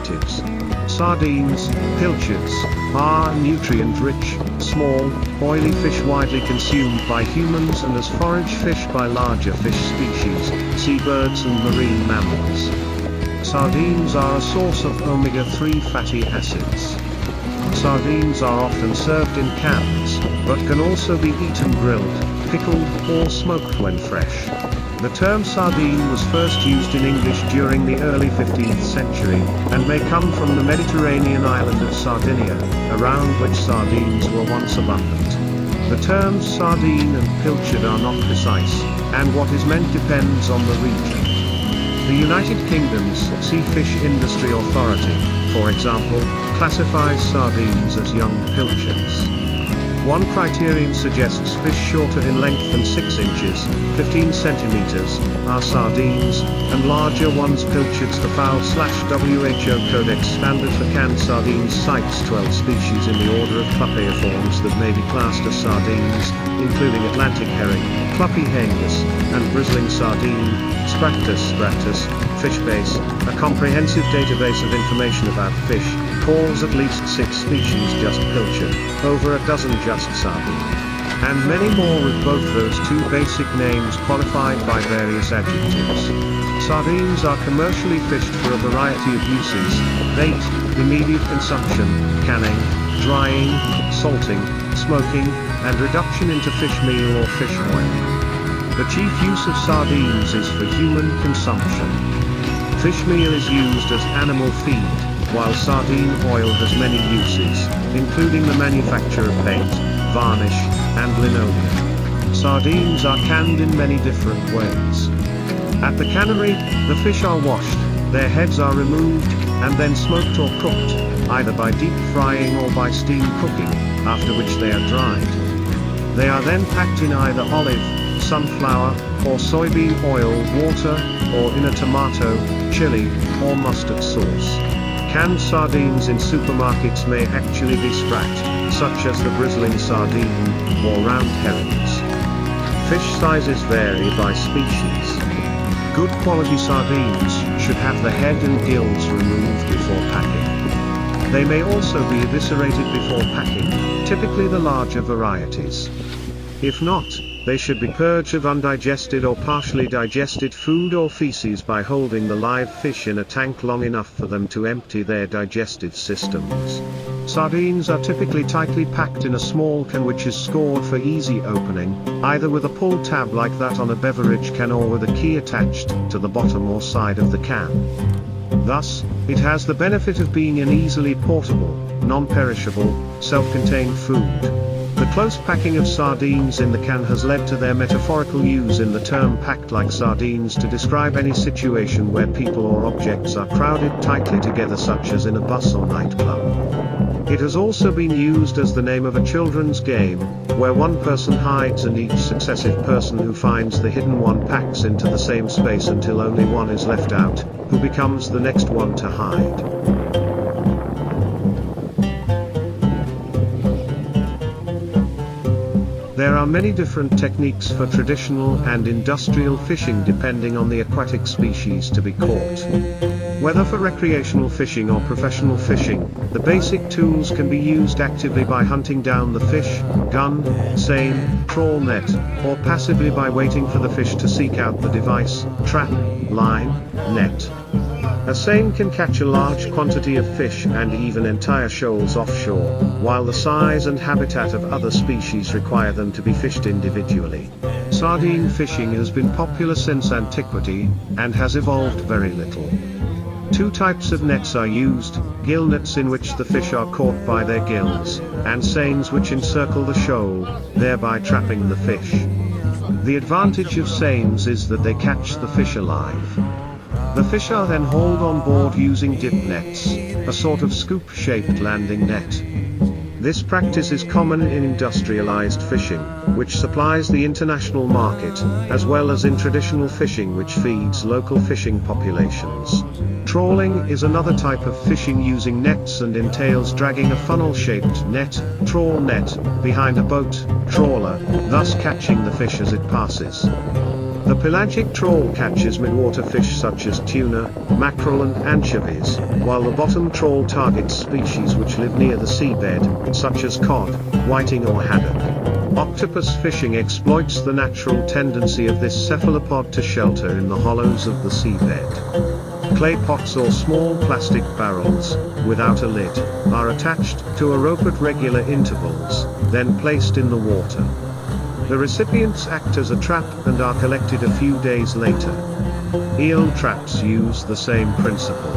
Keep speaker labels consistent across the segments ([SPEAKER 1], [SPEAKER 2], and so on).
[SPEAKER 1] adjectives. Sardines, pilchards, are nutrient-rich, small, oily fish widely consumed by humans and as forage fish by larger fish species, seabirds and marine mammals. Sardines are a source of omega-3 fatty acids. Sardines are often served in cans, but can also be eaten grilled, pickled, or smoked when fresh. The term sardine was first used in English during the early 15th century, and may come from the Mediterranean island of Sardinia, around which sardines were once abundant. The terms sardine and pilchard are not precise, and what is meant depends on the region. The United Kingdom's Sea Fish Industry Authority, for example, classifies sardines as young pilchards. One criterion suggests fish shorter in length than 6 inches, 15 centimeters, are sardines, and larger ones pilchards. The FOWL/WHO Codex standard for canned sardines cites 12 species in the order of Clupeiformes that may be classed as sardines, including Atlantic herring, Clupeihaengus, and bristling sardine, Spractus, Fishbase, a comprehensive database of information about fish, calls at least 6 species just pilchard, over a dozen just sardine, and many more with both those two basic names qualified by various adjectives. Sardines are commercially fished for a variety of uses: bait, immediate consumption, canning, drying, salting, smoking, and reduction into fish meal or fish oil. The chief use of sardines is for human consumption. Fish meal is used as animal feed, while sardine oil has many uses, including the manufacture of paint, varnish, and linoleum. Sardines are canned in many different ways. At the cannery, the fish are washed, their heads are removed, and then smoked or cooked, either by deep frying or by steam cooking, after which they are dried. They are then packed in either olive, sunflower, or soybean oil water, or in a tomato, chili, or mustard sauce. Canned sardines in supermarkets may actually be spracked, such as the bristling sardine, or round herrings. Fish sizes vary by species. Good quality sardines should have the head and gills removed before packing. They may also be eviscerated before packing, typically the larger varieties. If not, they should be purged of undigested or partially digested food or feces by holding the live fish in a tank long enough for them to empty their digestive systems. Sardines are typically tightly packed in a small can which is scored for easy opening, either with a pull tab like that on a beverage can or with a key attached to the bottom or side of the can. Thus, it has the benefit of being an easily portable, non-perishable, self-contained food. The close packing of sardines in the can has led to their metaphorical use in the term packed like sardines to describe any situation where people or objects are crowded tightly together, such as in a bus or nightclub. It has also been used as the name of a children's game, where one person hides and each successive person who finds the hidden one packs into the same space until only one is left out, who becomes the next one to hide. There are many different techniques for traditional and industrial fishing depending on the aquatic species to be caught. Whether for recreational fishing or professional fishing, the basic tools can be used actively by hunting down the fish, gun, seine, trawl net, or passively by waiting for the fish to seek out the device, trap, line, net. A seine can catch a large quantity of fish and even entire shoals offshore, while the size and habitat of other species require them to be fished individually. Sardine fishing has been popular since antiquity, and has evolved very little. Two types of nets are used: gill nets in which the fish are caught by their gills, and seines which encircle the shoal, thereby trapping the fish. The advantage of seines is that they catch the fish alive. The fish are then hauled on board using dip nets, a sort of scoop-shaped landing net. This practice is common in industrialized fishing, which supplies the international market, as well as in traditional fishing which feeds local fishing populations. Trawling is another type of fishing using nets and entails dragging a funnel-shaped net, trawl net, behind a boat, trawler, thus catching the fish as it passes. The pelagic trawl catches midwater fish such as tuna, mackerel and anchovies, while the bottom trawl targets species which live near the seabed, such as cod, whiting or haddock. Octopus fishing exploits the natural tendency of this cephalopod to shelter in the hollows of the seabed. Clay pots or small plastic barrels, without a lid, are attached to a rope at regular intervals, then placed in the water. The recipients act as a trap and are collected a few days later. Eel traps use the same principle.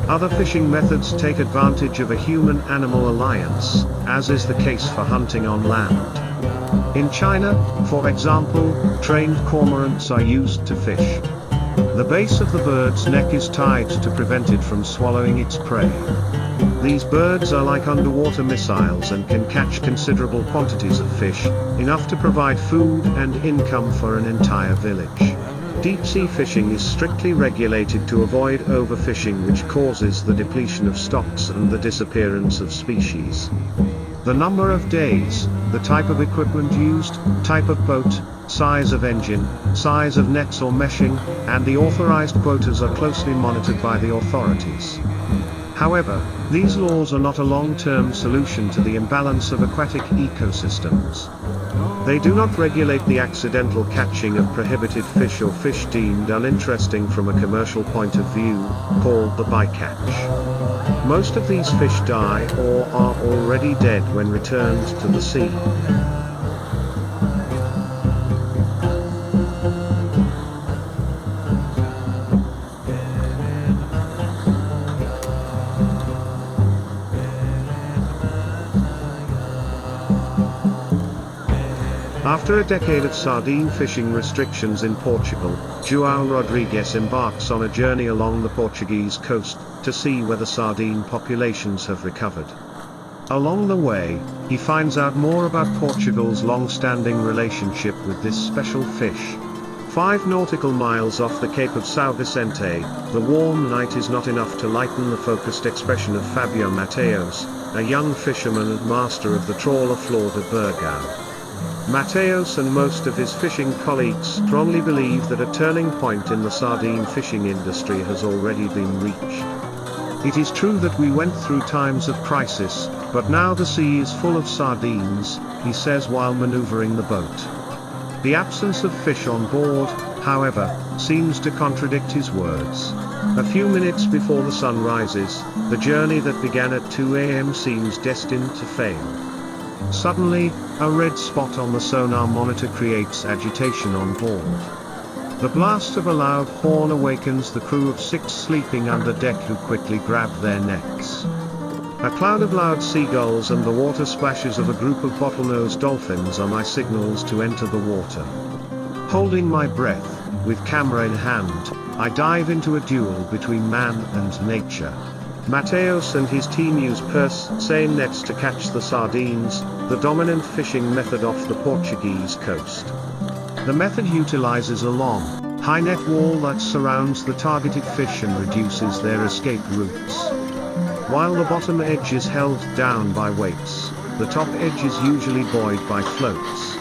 [SPEAKER 1] Other fishing methods take advantage of a human-animal alliance, as is the case for hunting on land. In China, for example, trained cormorants are used to fish. The base of the bird's neck is tied to prevent it from swallowing its prey. These birds are like underwater missiles and can catch considerable quantities of fish, enough to provide food and income for an entire village. Deep-sea fishing is strictly regulated to avoid overfishing, which causes the depletion of stocks and the disappearance of species. The number of days, the type of equipment used, type of boat, size of engine, size of nets or meshing, and the authorized quotas are closely monitored by the authorities. However, these laws are not a long-term solution to the imbalance of aquatic ecosystems. They do not regulate the accidental catching of prohibited fish or fish deemed uninteresting from a commercial point of view, called the bycatch. Most of these fish die or are already dead when returned to the sea. After a decade of sardine fishing restrictions in Portugal, João Rodrigues embarks on a journey along the Portuguese coast, to see whether sardine populations have recovered. Along the way, he finds out more about Portugal's long-standing relationship with this special fish. 5 nautical miles off the Cape of São Vicente, the warm night is not enough to lighten the focused expression of Fabio Mateus, a young fisherman and master of the trawler Flor de Burgão. Mateus and most of his fishing colleagues strongly believe that a turning point in the sardine fishing industry has already been reached. It is true that we went through times of crisis, but now the sea is full of sardines, he says while maneuvering the boat. The absence of fish on board, however, seems to contradict his words. A few minutes before the sun rises, the journey that began at 2 a.m. seems destined to fail. Suddenly, a red spot on the sonar monitor creates agitation on board. The blast of a loud horn awakens the crew of 6 sleeping under deck, who quickly grab their nets. A cloud of loud seagulls and the water splashes of a group of bottlenose dolphins are my signals to enter the water. Holding my breath, with camera in hand, I dive into a duel between man and nature. Mateus and his team use purse seine nets to catch the sardines, the dominant fishing method off the Portuguese coast. The method utilizes a long, high net wall that surrounds the targeted fish and reduces their escape routes. While the bottom edge is held down by weights, the top edge is usually buoyed by floats.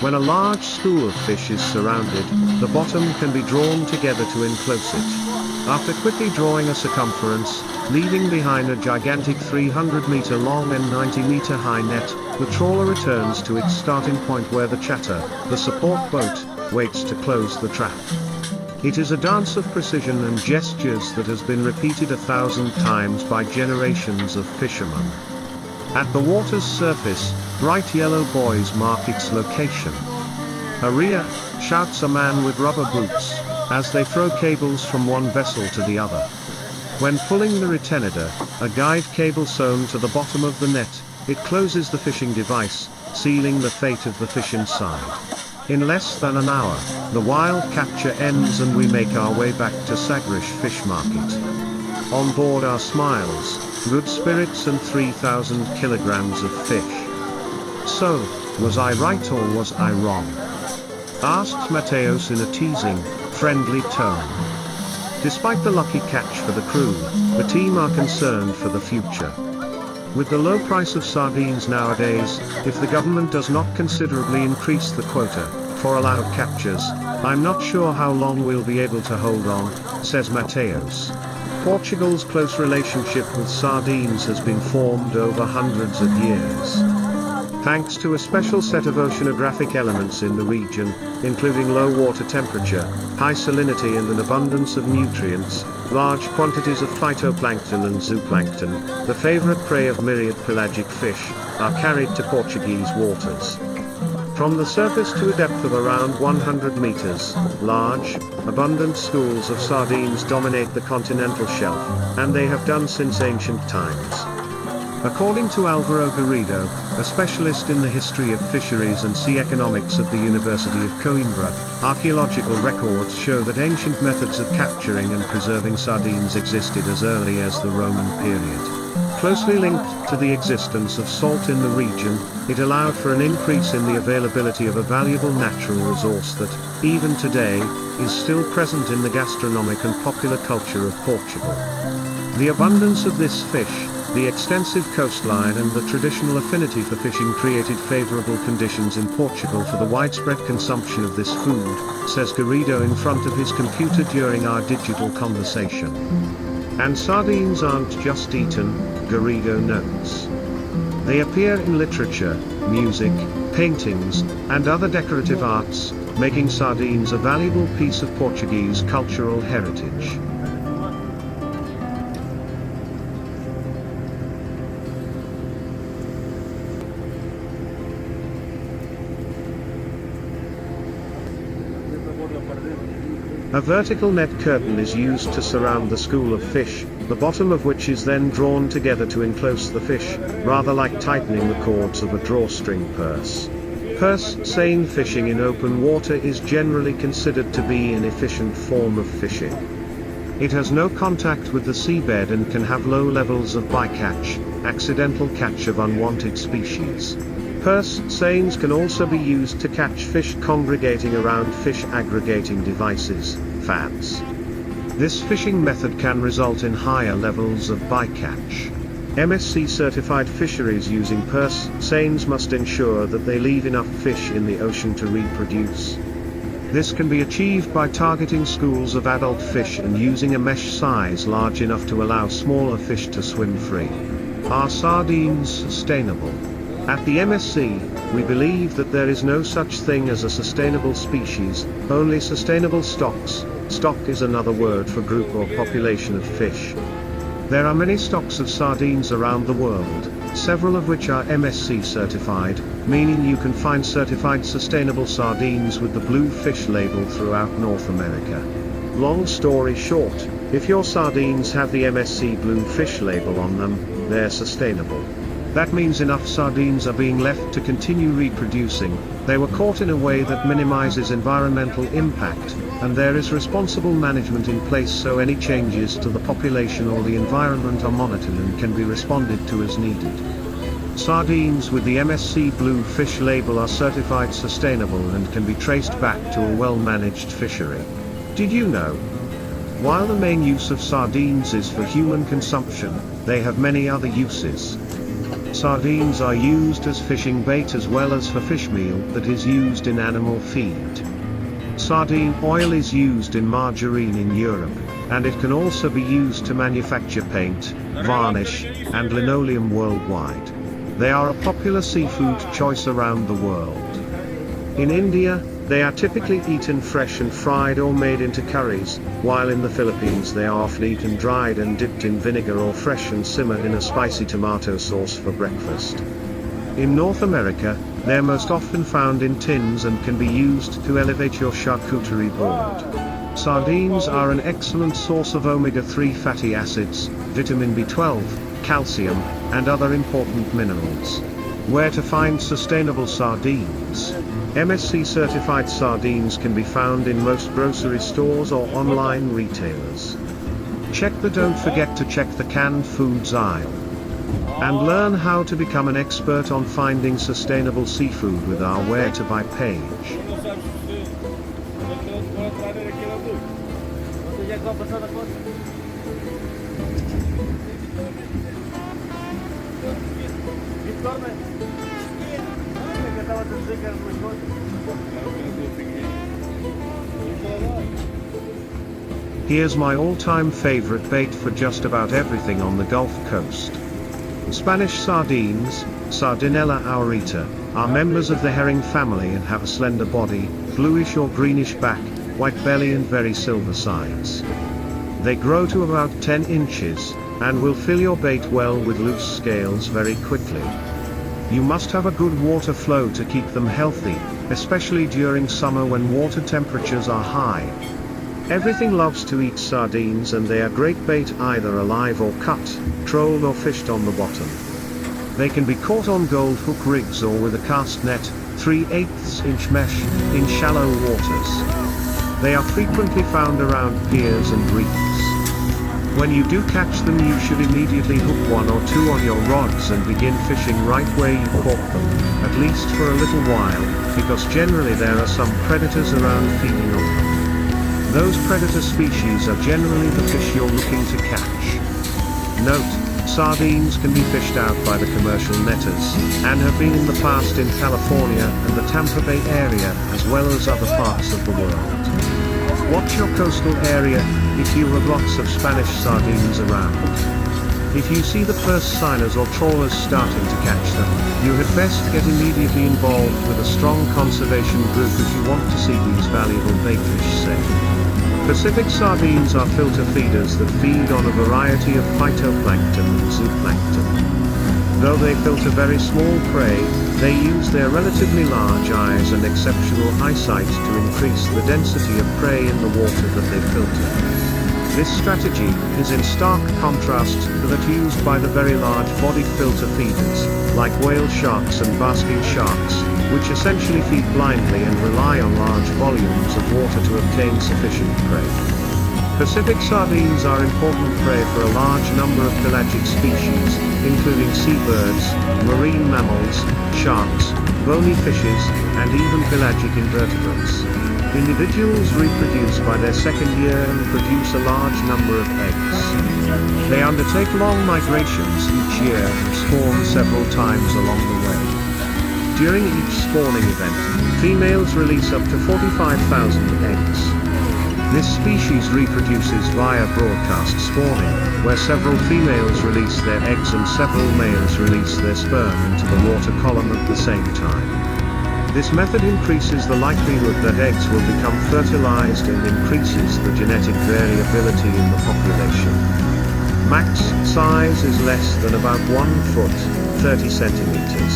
[SPEAKER 1] When a large school of fish is surrounded, the bottom can be drawn together to enclose it. After quickly drawing a circumference, leaving behind a gigantic 300-meter long and 90-meter high net, the trawler returns to its starting point where the chatter, the support boat, waits to close the trap. It is a dance of precision and gestures that has been repeated 1,000 times by generations of fishermen. At the water's surface, bright yellow buoys mark its location. "Hurrah!" shouts a man with rubber boots, as they throw cables from one vessel to the other. When pulling the reteneda, a guide cable sewn to the bottom of the net, it closes the fishing device, sealing the fate of the fish inside. In less than an hour, the wild capture ends and we make our way back to Sagres Fish Market. On board are smiles, good spirits and 3,000 kilograms of fish. "So, was I right or was I wrong?" asked Mateus in a teasing, friendly tone. Despite the lucky catch for the crew, the team are concerned for the future. With the low price of sardines nowadays, if the government does not considerably increase the quota, for allowed captures. I'm not sure how long we'll be able to hold on, says Mateus. Portugal's close relationship with sardines has been formed over hundreds of years. Thanks to a special set of oceanographic elements in the region, including low water temperature, high salinity and an abundance of nutrients, large quantities of phytoplankton and zooplankton, the favorite prey of myriad pelagic fish, are carried to Portuguese waters. From the surface to a depth of around 100 meters, large, abundant schools of sardines dominate the continental shelf, and they have done since ancient times. According to Álvaro Garrido, a specialist in the history of fisheries and sea economics at the University of Coimbra, archaeological records show that ancient methods of capturing and preserving sardines existed as early as the Roman period. Closely linked to the existence of salt in the region, it allowed for an increase in the availability of a valuable natural resource that, even today, is still present in the gastronomic and popular culture of Portugal. The abundance of this fish, the extensive coastline and the traditional affinity for fishing created favorable conditions in Portugal for the widespread consumption of this food, says Garrido in front of his computer during our digital conversation. And sardines aren't just eaten, Garrido notes. They appear in literature, music, paintings, and other decorative arts, making sardines a valuable piece of Portuguese cultural heritage. A vertical net curtain is used to surround the school of fish, the bottom of which is then drawn together to enclose the fish, rather like tightening the cords of a drawstring purse. Purse seine fishing in open water is generally considered to be an efficient form of fishing. It has no contact with the seabed and can have low levels of bycatch, accidental catch of unwanted species. Purse seines can also be used to catch fish congregating around fish aggregating devices, FADs. This fishing method can result in higher levels of bycatch. MSC certified fisheries using purse seines must ensure that they leave enough fish in the ocean to reproduce. This can be achieved by targeting schools of adult fish and using a mesh size large enough to allow smaller fish to swim free. Are sardines sustainable? At the MSC, we believe that there is no such thing as a sustainable species, only sustainable stocks. Stock is another word for group or population of fish. There are many stocks of sardines around the world, several of which are MSC certified, meaning you can find certified sustainable sardines with the blue fish label throughout North America. Long story short, if your sardines have the MSC blue fish label on them, they're sustainable. That means enough sardines are being left to continue reproducing, they were caught in a way that minimizes environmental impact, and there is responsible management in place so any changes to the population or the environment are monitored and can be responded to as needed. Sardines with the MSC Blue Fish label are certified sustainable and can be traced back to a well-managed fishery. Did you know? While the main use of sardines is for human consumption, they have many other uses. Sardines are used as fishing bait as well as for fish meal that is used in animal feed. Sardine oil is used in margarine in Europe, and it can also be used to manufacture paint, varnish, and linoleum worldwide. They are a popular seafood choice around the world. In India, they are typically eaten fresh and fried or made into curries, while in the Philippines they are often eaten dried and dipped in vinegar or fresh and simmered in a spicy tomato sauce for breakfast. In North America, they're most often found in tins and can be used to elevate your charcuterie board. Sardines are an excellent source of omega-3 fatty acids, vitamin B12, calcium, and other important minerals. Where to find sustainable sardines? MSC certified sardines can be found in most grocery stores or online retailers. Don't forget to check the canned foods aisle. And learn how to become an expert on finding sustainable seafood with our Where to Buy page.
[SPEAKER 2] Victor,
[SPEAKER 1] Here's my all-time favorite bait for just about everything on the Gulf Coast. Spanish sardines, Sardinella aurita, are members of the herring family and have a slender body, bluish or greenish back, white belly and very silver sides. They grow to about 10 inches, and will fill your bait well with loose scales very quickly. You must have a good water flow to keep them healthy, especially during summer when water temperatures are high. Everything loves to eat sardines, and they are great bait either alive or cut, trolled or fished on the bottom. They can be caught on gold hook rigs or with a cast net, 3/8 inch mesh, in shallow waters. They are frequently found around piers and reefs. When you do catch them, you should immediately hook 1 or 2 on your rods and begin fishing right where you caught them, at least for a little while, because generally there are some predators around feeding on them. Those predator species are generally the fish you're looking to catch. Note, sardines can be fished out by the commercial netters, and have been in the past in California and the Tampa Bay area as well as other parts of the world. Watch your coastal area if you have lots of Spanish sardines around. If you see the first seiners or trawlers starting to catch them, you had best get immediately involved with a strong conservation group if you want to see these valuable baitfish saved. Pacific sardines are filter feeders that feed on a variety of phytoplankton and zooplankton. Though they filter very small prey, they use their relatively large eyes and exceptional eyesight to increase the density of prey in the water that they filter. This strategy is in stark contrast to that used by the very large-bodied filter feeders, like whale sharks and basking sharks, which essentially feed blindly and rely on large volumes of water to obtain sufficient prey. Pacific sardines are important prey for a large number of pelagic species, including seabirds, marine mammals, sharks, bony fishes, and even pelagic invertebrates. Individuals reproduce by their second year and produce a large number of eggs. They undertake long migrations each year and spawn several times along the way. During each spawning event, females release up to 45,000 eggs. This species reproduces via broadcast spawning, where several females release their eggs and several males release their sperm into the water column at the same time. This method increases the likelihood that eggs will become fertilized and increases the genetic variability in the population. Max size is less than about 1 foot, 30 centimeters.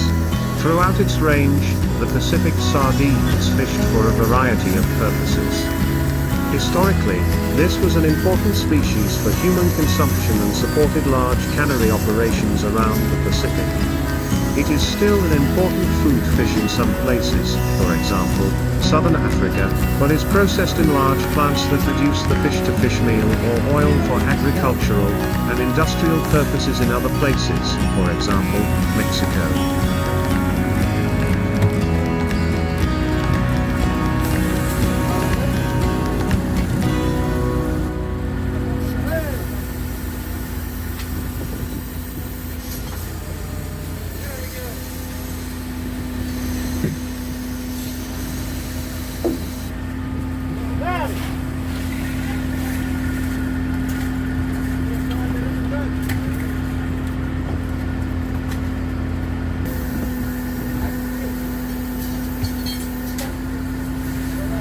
[SPEAKER 1] Throughout its range, the Pacific sardine is fished for a variety of purposes. Historically, this was an important species for human consumption and supported large cannery operations around the Pacific. It is still an important food fish in some places, for example, southern Africa, but is processed in large plants that reduce the fish-to-fish meal or oil for agricultural and industrial purposes in other places, for example, Mexico.